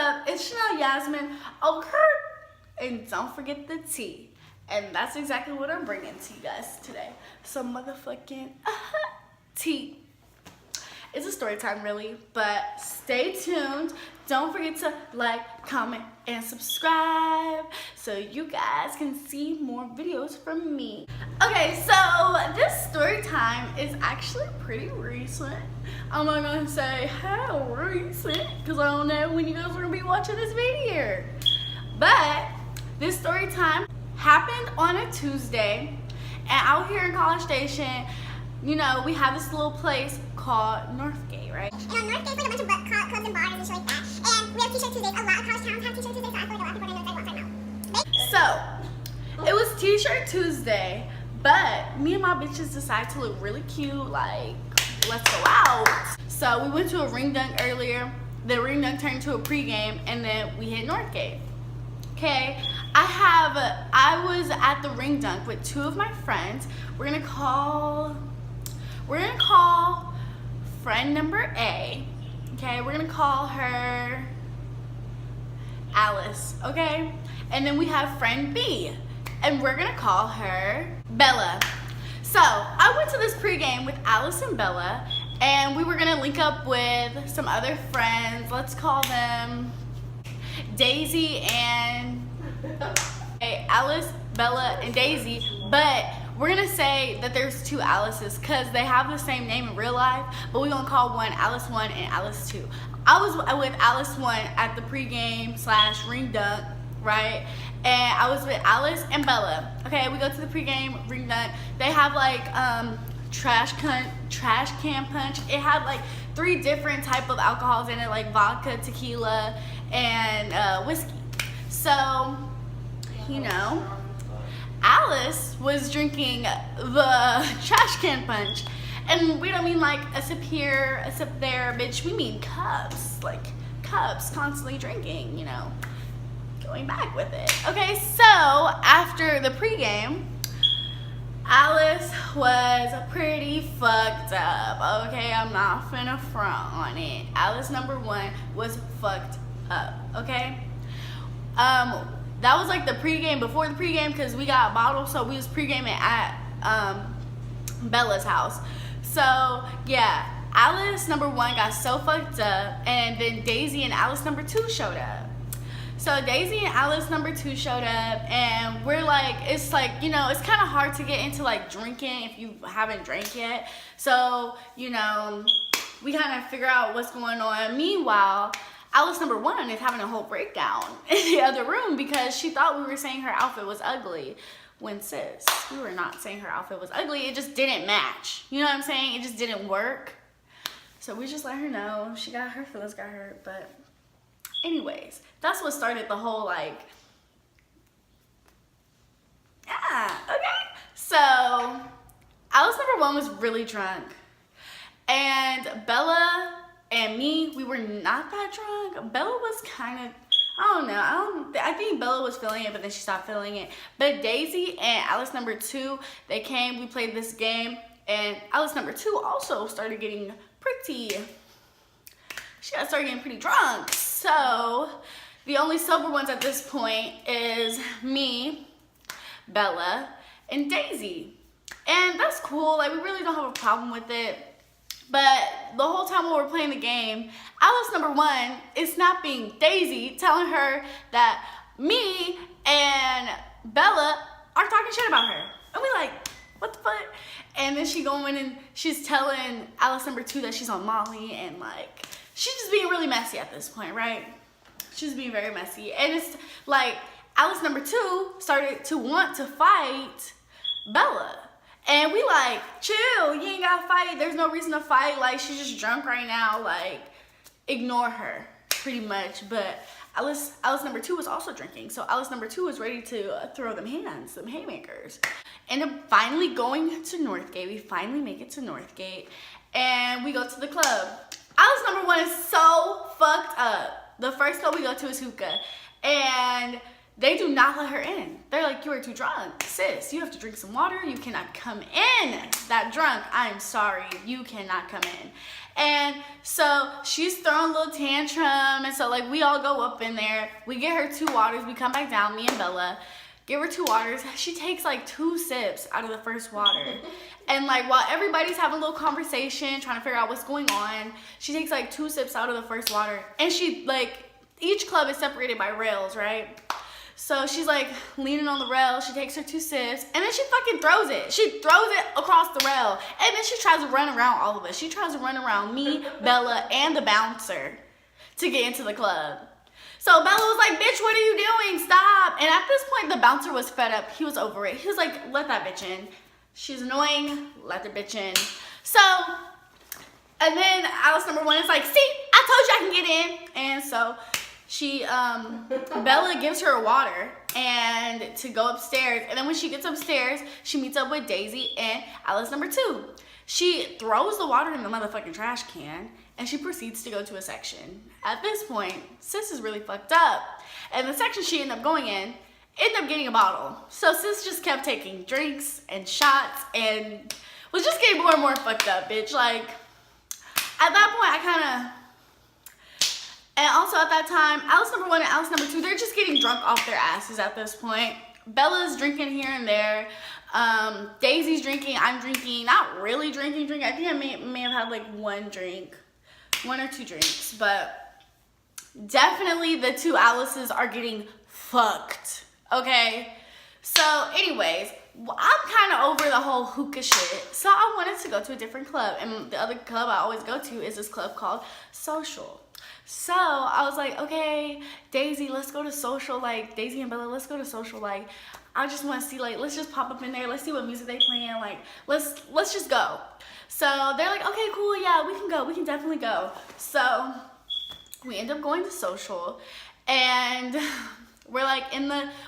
up? It's Chanel Yasmin. Okay. And don't forget the tea. And that's exactly what I'm bringing to you guys today. Some motherfucking tea. It's a story time, really, but stay tuned. Don't forget to like, comment, and subscribe so you guys can see more videos from me. Okay, so this story time is actually pretty recent. I'm not gonna say how recent because I don't know when you guys are gonna be watching this video. But this story time happened on a Tuesday, and out here in College Station, you know, we have this little place called Northgate, right? And on Northgate, like a bunch of clubs and bars and shit like that. And we have T-shirt Tuesdays. A lot of college towns have T-shirt Tuesdays, so I feel like a lot of people don't know what I'm talking about. So, it was T-shirt Tuesday, but me and my bitches decided to look really cute, like, let's go out. So, we went to a ring dunk earlier. The ring dunk turned into a pregame, and then we hit Northgate. Okay, I was at the ring dunk with two of my friends. We're gonna call friend number A. Okay, we're gonna call her Alice. Okay, and then we have friend B, and we're gonna call her Bella. So I went to this pregame with Alice and Bella, and we were gonna link up with some other friends. Let's call them Daisy and Alice, Bella, and Daisy, but we're gonna say that there's two Alices because they have the same name in real life, but we're gonna call one Alice 1 and Alice 2. I was with Alice 1 at the pregame / ring dunk, right? And I was with Alice and Bella. Okay, we go to the pregame ring dunk. They have like trash can punch. It had like 3 different type of alcohols in it, like vodka, tequila, and whiskey. So, you know, Alice was drinking the trash can punch. And we don't mean like a sip here, a sip there, bitch. We mean cups, like cups, constantly drinking, you know, going back with it. Okay, so after the pregame, Alice was pretty fucked up. Okay, I'm not finna front on it. Alice number 1 was fucked up, okay? That was like the pregame, before the pregame, because we got bottles, so we was pregaming at Bella's house. So yeah, Alice number 1 got so fucked up, and then Daisy and Alice number 2 showed up. So Daisy and Alice number 2 showed up, and we're like, it's like, you know, it's kind of hard to get into like drinking if you haven't drank yet. So, you know, we kind of figure out what's going on. Meanwhile, Alice number 1 is having a whole breakdown in the other room because she thought we were saying her outfit was ugly. When sis, we were not saying her outfit was ugly. It just didn't match. You know what I'm saying? It just didn't work. So we just let her know. She got her feelings got hurt. But anyways, that's what started the whole like, yeah, okay. So Alice number 1 was really drunk. And Bella and me, we were not that drunk. Bella was kind of, I don't know. I think Bella was feeling it, but then she stopped feeling it. But Daisy and Alice number 2, they came, we played this game, and Alice number 2 also started getting pretty, she started getting pretty drunk. So the only sober ones at this point is me, Bella, and Daisy. And that's cool. Like, we really don't have a problem with it. But the whole time while we're playing the game, Alice number 1 is snapping Daisy, telling her that me and Bella are talking shit about her. And we like, what the fuck? And then she going and she's telling Alice number 2 that she's on Molly, and like, she's just being really messy at this point, right? She's being very messy. And it's like, Alice number 2 started to want to fight Bella. And we like, chill, you ain't gotta fight. There's no reason to fight. Like, she's just drunk right now. Like, ignore her, pretty much. But Alice number 2 was also drinking. So Alice number 2 was ready to throw them haymakers. And finally going to Northgate. We finally make it to Northgate. And we go to the club. Alice number 1 is so fucked up. The first club we go to is Hookah. And they do not let her in. They're like, you are too drunk. Sis, you have to drink some water. You cannot come in that drunk. I'm sorry. You cannot come in. And so she's throwing a little tantrum, and so like we all go up in there. We get her 2 waters. We come back down, me and Bella. Give her 2 waters. She takes like 2 sips out of the first water. And like while everybody's having a little conversation, trying to figure out what's going on, she takes like 2 sips out of the first water. And she like, each club is separated by rails, right? So she's like leaning on the rail. She takes her 2 sips and then she fucking throws it. She throws it across the rail. And then she tries to run around all of us. She tries to run around me, Bella, and the bouncer to get into the club. So Bella was like, bitch, what are you doing? Stop. And at this point, the bouncer was fed up. He was over it. He was like, let that bitch in. She's annoying. Let the bitch in. So, and then Alice number 1 is like, see, I told you I can get in. And so she, Bella gives her a water and to go upstairs. And then when she gets upstairs, she meets up with Daisy and Alice number 2. She throws the water in the motherfucking trash can and she proceeds to go to a section. At this point, sis is really fucked up. And the section she ended up going in, ended up getting a bottle. So sis just kept taking drinks and shots and was just getting more and more fucked up, bitch. Like, at that point, I kind of... And also at that time, Alice number 1 and Alice number 2, they're just getting drunk off their asses at this point. Bella's drinking here and there. Daisy's drinking. I'm drinking. Not really drinking. I think I may have had like 1 drink. 1 or 2 drinks. But definitely the 2 Alices are getting fucked. Okay? So anyways, I'm kind of over the whole hookah shit. So I wanted to go to a different club. And the other club I always go to is this club called Social. So I was like, okay, Daisy, let's go to Social. Like, Daisy and Bella, let's go to Social. Like, I just want to see, like, let's just pop up in there. Let's see what music they playing. Like, let's just go. So they're like, okay, cool. Yeah, we can go. We can definitely go. So we end up going to Social. And we're like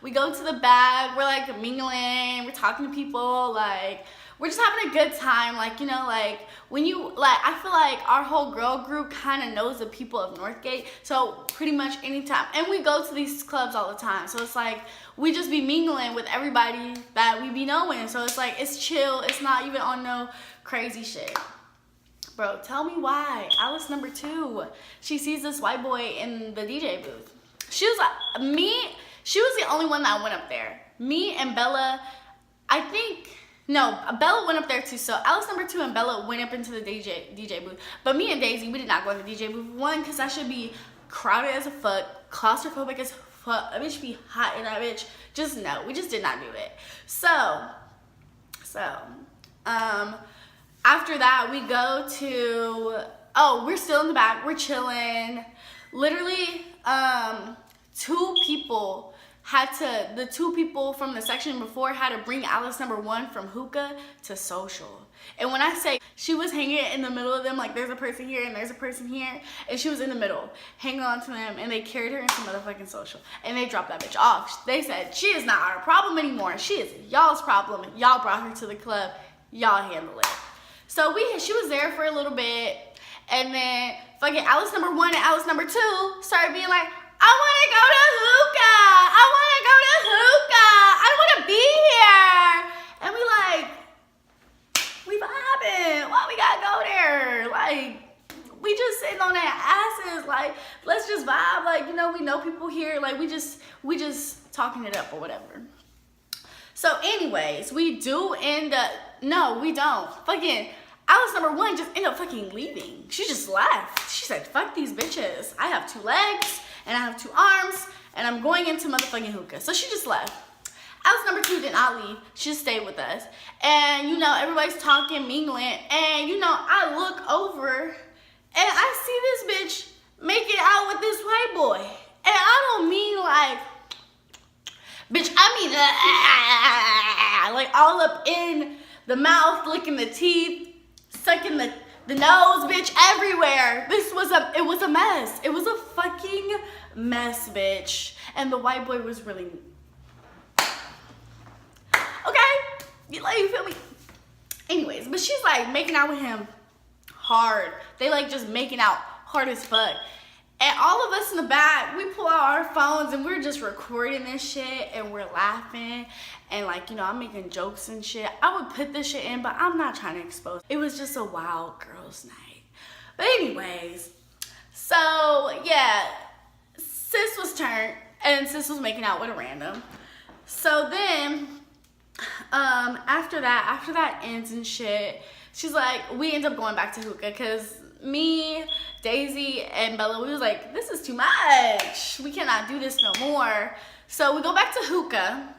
we go to the bag. We're like mingling. We're talking to people. Like, we're just having a good time. Like, you know, like when you, like, I feel like our whole girl group kind of knows the people of Northgate. So pretty much anytime. And we go to these clubs all the time. So it's like, we just be mingling with everybody that we be knowing. So it's like, it's chill. It's not even on no crazy shit. Bro, tell me why. Alice number 2, she sees this white boy in the DJ booth. She was like, she was the only one that went up there. Me and Bella, I think, no, Bella went up there too. So Alice number 2 and Bella went up into the DJ booth. But me and Daisy, we did not go in the DJ booth. 1, because that should be crowded as a fuck, claustrophobic as fuck. That bitch be hot in that bitch. Just no, we just did not do it. So, after that, we go to, oh, we're still in the back. We're chilling. Literally, the 2 people from the section before had to bring Alice number 1 from Hookah to Social. And when I say she was hanging in the middle of them, like there's a person here and there's a person here, and she was in the middle, hanging on to them, and they carried her into motherfucking Social. And they dropped that bitch off. They said, she is not our problem anymore. She is y'all's problem. Y'all brought her to the club. Y'all handle it. So she was there for a little bit, and then fucking Alice number 1 and Alice number 2 started being like, I want to go to Hookah. I want to go to Hookah. I don't want to be here. And we like, we vibing. Why we gotta go there? Like, we just sitting on that asses. Like, let's just vibe. Like, you know, we know people here. Like, we just talking it up or whatever. So anyways, we do end up, no, we don't. Fucking Alice number 1 just ended up fucking leaving. She just left. She said, fuck these bitches. I have 2 legs and I have 2 arms and I'm going into motherfucking Hookah. So she just left. Alice number 2 did not leave. She just stayed with us. And, you know, everybody's talking, mingling. And, you know, I look over and I see this bitch making out with this white boy. And I don't mean like, bitch, I mean, like all up in the mouth, licking the teeth, sucking the nose, bitch, everywhere. It was a mess. It was a fucking mess, bitch. And the white boy was really, okay, you feel me? Anyways, but she's like making out with him hard. They like just making out hard as fuck. And all of us in the back, we pull out our phones and we're just recording this shit and we're laughing. And like, you know, I'm making jokes and shit. I would put this shit in, but I'm not trying to expose. It was just a wild girls' night. But anyways, so yeah, sis was turned and sis was making out with a random. So then, after that ends and shit, she's like, we end up going back to Hookah because me, Daisy, and Bella, we was like, this is too much. We cannot do this no more. So we go back to Hookah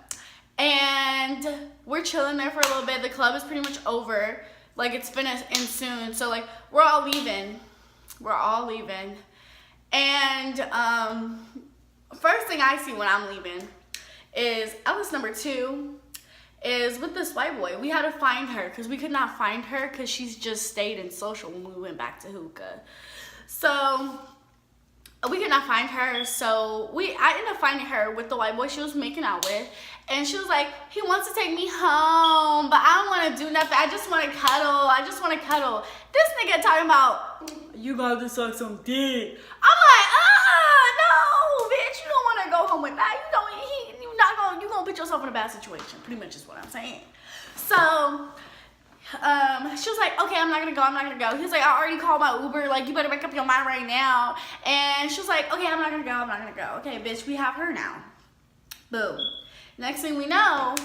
and we're chilling there for a little bit. The club is pretty much over. Like, it's finished in soon. So like, we're all leaving. And first thing I see when I'm leaving is Alice number 2 is with this white boy. We had to find her because we could not find her because she's just stayed in social when we went back to Hookah. So we could not find her. So I ended up finding her with the white boy she was making out with. And she was like, he wants to take me home, but I don't want to do nothing. I just want to cuddle. This nigga talking about, you got to suck some dick. I'm like, no, bitch, you don't want to go home with that. You gonna put yourself in a bad situation. Pretty much is what I'm saying. So, she was like, okay, I'm not gonna go. He was like, I already called my Uber. Like, you better make up your mind right now. And she was like, okay, I'm not gonna go. Okay, bitch, we have her now. Boom. Next thing we know,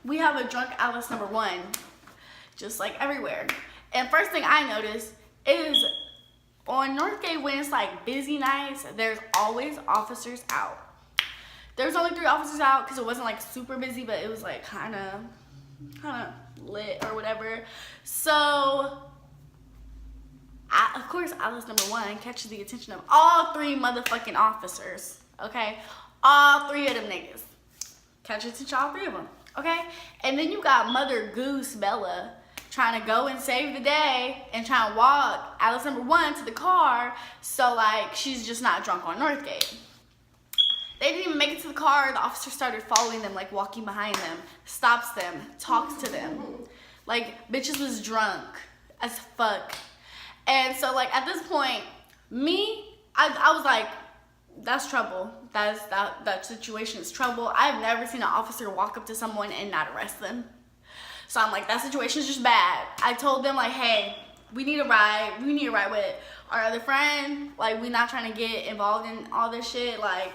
we have a drunk Alice number 1, just like everywhere. And first thing I noticed is on Northgate when it's like busy nights, there's always officers out. There's only 3 officers out because it wasn't like super busy, but it was like kind of lit or whatever. So, of course, Alice number 1 catches the attention of all 3 motherfucking officers. Okay, all 3 of them niggas catch attention, all 3 of them. Okay, and then you got Mother Goose Bella trying to go and save the day and trying to walk Alice number 1 to the car, so like she's just not drunk on Northgate. They didn't even make it to the car. The officer started following them, like walking behind them, stops them, talks to them. Like, bitches was drunk as fuck. And so, like, at this point, I was like, that's trouble. That situation is trouble. I've never seen an officer walk up to someone and not arrest them. So I'm like, that situation is just bad. I told them, like, hey, we need a ride. We need a ride with our other friend. Like, we're not trying to get involved in all this shit. Like,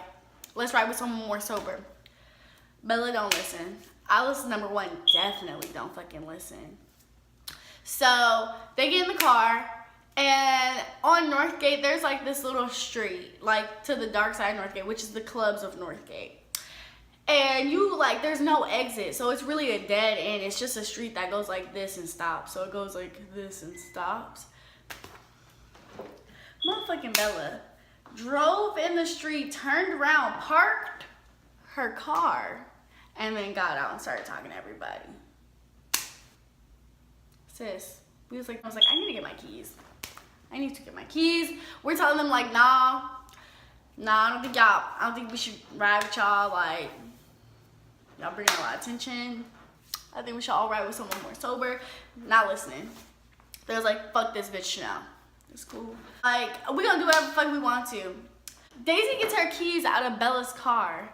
let's ride with someone more sober. Bella don't listen. Alice number 1 definitely don't fucking listen. So they get in the car, and on Northgate, there's like this little street, like to the dark side of Northgate, which is the clubs of Northgate. And you like, there's no exit, so it's really a dead end. It's just a street that goes like this and stops. So it goes like this and stops. Motherfucking Bella drove in the street, turned around, parked her car, and then got out and started talking to everybody. Sis, I was like, I need to get my keys. We're telling them like, nah, I don't think we should ride with y'all. Like, y'all bringing a lot of attention. I think we should all ride with someone more sober. Not listening. They was like, fuck this bitch now. It's cool. Like, we gonna do whatever the fuck we want to. Daisy gets her keys out of Bella's car.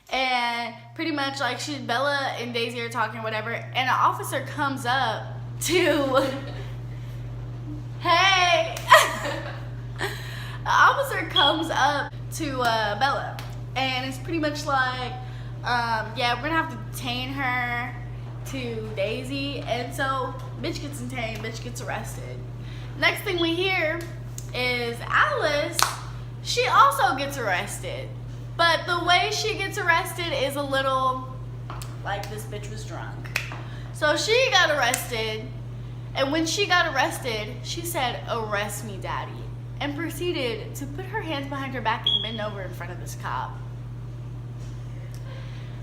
And pretty much like Bella and Daisy are talking or whatever. And an officer comes up to, hey. An officer comes up to Bella. And it's pretty much like, yeah, we're gonna have to detain her to Daisy. And so, bitch gets detained, bitch gets arrested. Next thing we hear is Alice, she also gets arrested. But the way she gets arrested is a little like this bitch was drunk. So she got arrested, and when she got arrested, she said, arrest me, daddy, and proceeded to put her hands behind her back and bend over in front of this cop.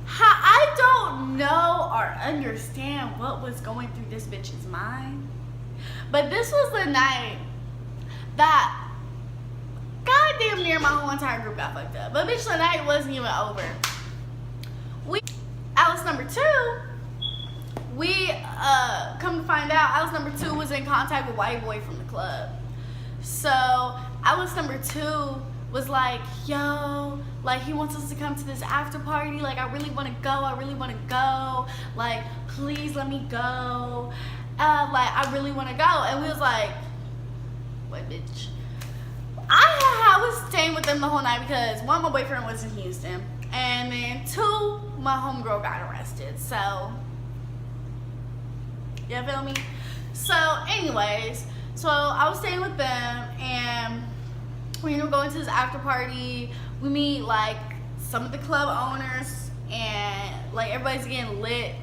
I don't know or understand what was going through this bitch's mind. But this was the night that goddamn near my whole entire group got fucked up. But bitch, the night wasn't even over. Alice number 2, we come to find out Alice number 2 was in contact with white boy from the club. So Alice number 2 was like, yo, like he wants us to come to this after party. Like I really want to go. Like please let me go. Like I really want to go. And we was like, What, bitch? I was staying with them the whole night because one, my boyfriend was in Houston, and then two, my homegirl got arrested. So, you feel me? So, anyways, so I was staying with them, and we ended up going to this after party. We meet like some of the club owners, and like everybody's getting lit,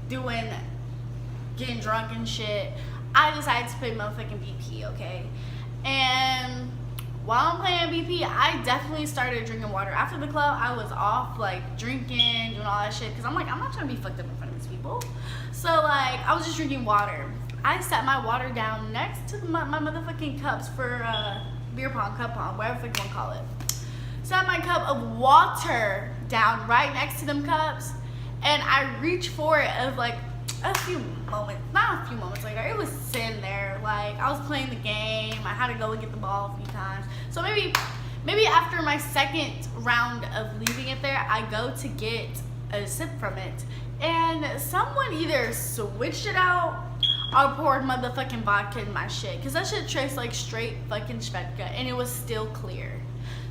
getting drunk and shit. I decided to play motherfucking BP, okay? And while I'm playing BP, I definitely started drinking water. After the club, I was off, like, drinking, doing all that shit, because I'm like, I'm not trying to be fucked up in front of these people. So, like, I was just drinking water. I set my water down next to my motherfucking cups for beer pong, cup pong, whatever the fuck you want to call it. Set my cup of water down right next to them cups, and I reached for it of, like, a few moments, not a few moments later, it was sitting there. Like, I was playing the game, I had to go and get the ball a few times. So maybe after my second round of leaving it there, I go to get a sip from it, and someone either switched it out or poured motherfucking vodka in my shit, because that shit tastes like straight fucking Svedka, and it was still clear.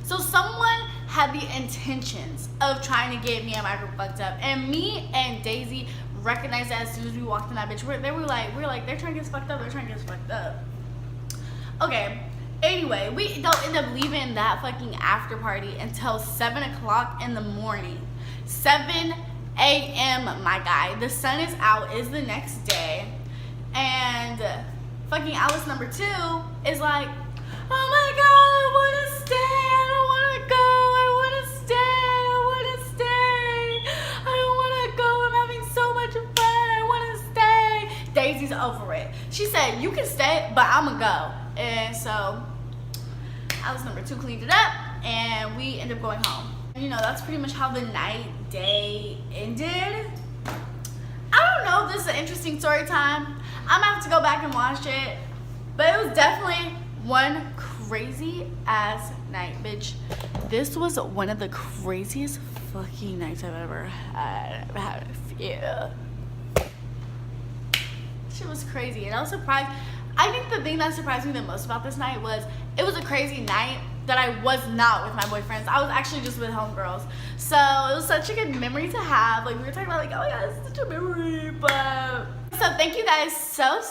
So someone had the intentions of trying to get me and Michael fucked up, and me and Daisy recognized that as soon as we walked in that bitch. We were like, they're trying to get us fucked up, they're trying to get us fucked up. Okay, anyway, we don't end up leaving that fucking after party until 7 o'clock in the morning. 7 a.m., my guy. The sun is out, it's the next day, and fucking Alice number 2 is like, oh my god, I wanna stay, I don't wanna go, I wanna stay, I wanna stay, I don't wanna go, I'm having so much fun, I wanna stay. Daisy's over it. She said, you can stay, but I'ma go. And so, Alice number 2 cleaned it up, and we ended up going home. You know, that's pretty much how the day ended. I don't know if this is an interesting story time. I'm gonna have to go back and watch it, but it was definitely one crazy ass night, bitch. This was one of the craziest fucking nights I've ever had. I've had a few. Shit was crazy, and I was surprised. I think the thing that surprised me the most about this night was it was a crazy night that I was not with my boyfriends. I was actually just with homegirls. So it was such a good memory to have. Like, we were talking about, like, oh yeah, this is such a memory. But so thank you guys so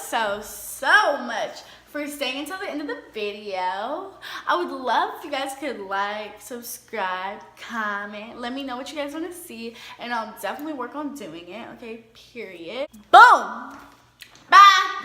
much for staying until the end of the video. I would love if you guys could like, subscribe, comment, let me know what you guys want to see, and I'll definitely work on doing it. Okay, period. Boom. Bye.